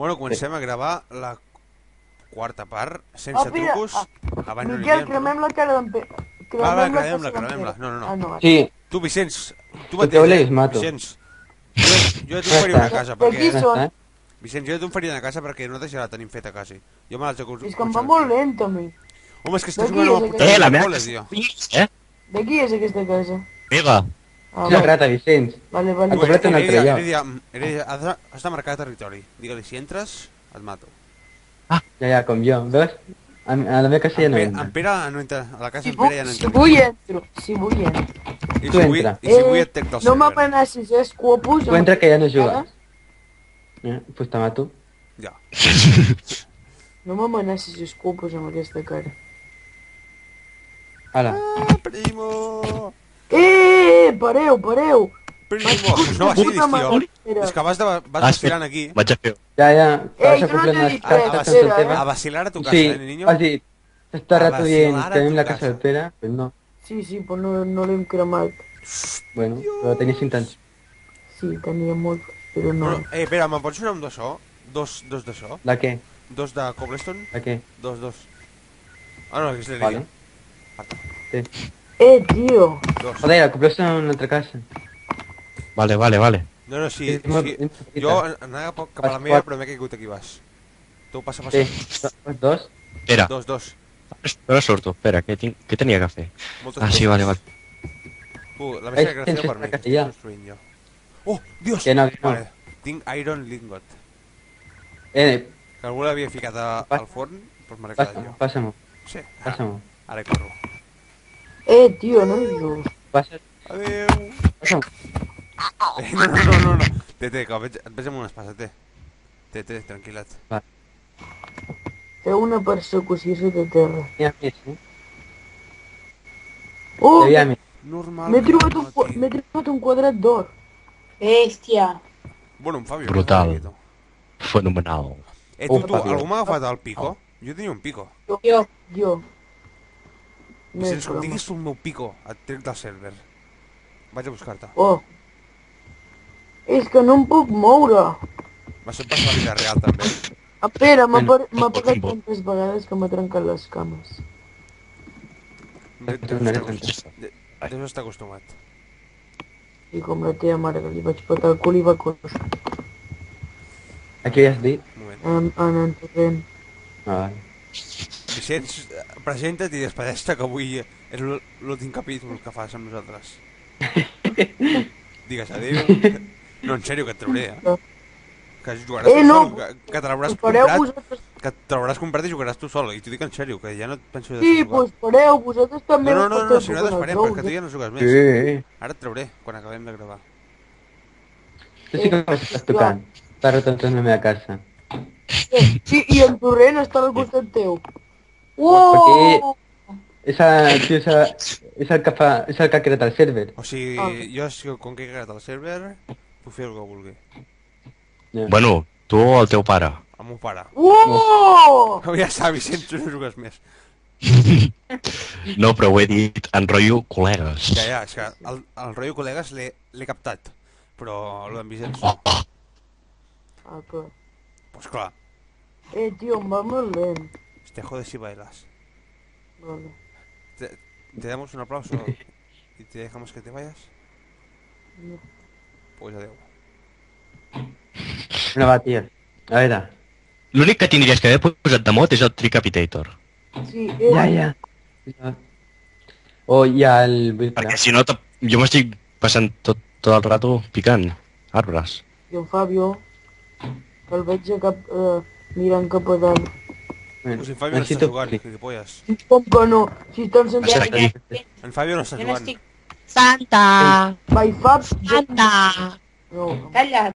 Bueno, comencem a gravar la quarta part, sense mira, trucos. Abans no n'hi Miquel, havia, cremem la cara d'en Pere. Va, Cremem la cremem-la, casa d'en cremem-la. Pere. No. Ah, no. Sí, Tu, Vicenç, tu lo que mateix, voléis, mato. Vicenç. Jo ja t'ho faria una casa, De qui perquè... són? Vicenç, jo ja t'ho faria una casa perquè nosaltres ja la tenim feta, quasi. Jo me l'haig de És que em va molt lent, a mi. Home, és que estàs De qui jugant amb és el puta aquesta? La meva bola, casa tio. De qui és aquesta casa? meva. Ah, és la vale. rata, Vicenç. Vale. Ha comprat un altre lloc. Heredia, has de marcar territori. Digue-li, si entres, et mato. Ja, com jo. Veus? A la meva casa ja no En entra. Pere no entra, a la casa Si en Pere ja no vull, entra. entro. Si vull, entro. I Tu entra. si vull et tec del No server. m'amenacis, escuopus. Tu entra que ja no jugues. Pues te mato. Ja. No m'amenacis, escuopus, amb aquesta cara. Hala. Ah, primo! Pareu. Primo! Pues no vacilis, tio. Mira. És que vas vacilant aquí. Vaig a fer... Ya. Vas a yo no comprar te unas dije, cartas espera, del tema. A vacilar a tu casa, Sí, niño. has dit. Està A rato dient vacilar a que tenim tu la casa. casa del Pere, pues no. Sí, però no l'hem cremat. Bueno, però tenies intents. Sí, tenia molt, però no. Bueno, Pere, me'n pots fer un d'això? Dos d'això? La què? Dos de cobblestone? La què? Dos. Ah, no, que és Vale. l'heredia. Sí. Tio. Dos. Joder, la compraste en una altra casa. Vale. No, sí. És molt petita. Jo anava poc cap a la Vas meva, fort. però m'he caigut aquí baix. Tu passa. Sí. Dos? Espera, Dos. ara surto. Espera, què tenia que fer? Moltes Ah, sí, coses. vale. Tu, la mesa gràcia sense per mi. esta Estic casilla. construint jo. Oh, Dios! Que no. Vale. Tinc iron lingot. Eh, Que algú l'havia ficat al forn, doncs me l'he quedat jo. pásamo. Sí, Pásamo. ara hi corro. Tio, no és just. Adéu! Pásamo. No. Té, que et veig amb una espasa, té. Té, tranquil·la't. Té una persecució sota terra. Mira, més, Oh! Te vi. Normal. M'he que trobat, no, tio. m'he trobat un quadrat d'or. Bèstia. Bueno, en Fabio. Brutal. què fas aquí, tu? Fenomenal. Tu, Fabio. algú m'ha agafat el pico? Jo tenia un pico. Jo. No Si és ens broma. diguis tu el meu pico, et trec del server. Vaig a buscar-te. Oh. És que no em puc moure. M'ha passat la vida real, també. Espera, m'ha Bueno, pegat bo. tantes vegades que m'ha trencat les cames. Deus estar acostumat. I com la teva mare, que li vaig petar el cul i va córrer. Aquí has dit? Un moment. En torrent. Ah, vale. Vicenç, presenta't i despedeix-te, que avui és l'últim capítol que fas amb nosaltres. Digues adéu. No, en sèrio, que et trauré, Que jugaràs tu no! sol, que te l'hauràs Espereu comprat, vosaltres... que te l'hauràs comprat i jugaràs tu sol. I t'ho dic en sèrio, que ja no et penso Sí, desjugar. doncs espereu, vosaltres també... No, si no t'esperem, perquè tu ja no jugues més. Sí. Ara et trauré, quan acabem de gravar. Tu sí que m'estàs tocant. T'has rotat en la meva casa. Sí, i en torrent està al costat teu. Wow! És el que ha creat el server. O sigui, jo, com que he creat el server, puc fer el que vulgui. Bueno, tu o el teu pare. El meu pare. Wow! Ja està, Vicenç, tu no jugues més. No, però ho he dit en rotllo col·legues. Ja, és que el rotllo col·legues l'he captat. Però el d'en Vicenç... Ah, que... Pues clar, Tio, em va molt lent. te jodes si bailas. Vale. ¿Te damos un aplauso y te dejamos que te vayas? No. Pues adeu. No va, tio. A veure. L'únic que tindries que haver posat de mot és el Tricapitator. Sí, Ja. O hi ha el... Perquè si no, jo m'estic passant tot el rato picant arbres. I en Fabio, que el veig mirant cap a dalt. Pues en Fabio no està jugant, gilipolles. Com que no? Si estan sense... Està aquí. En Fabio no està Jo no jugant. estic... Santa! By Fab... Santa! No. Calla!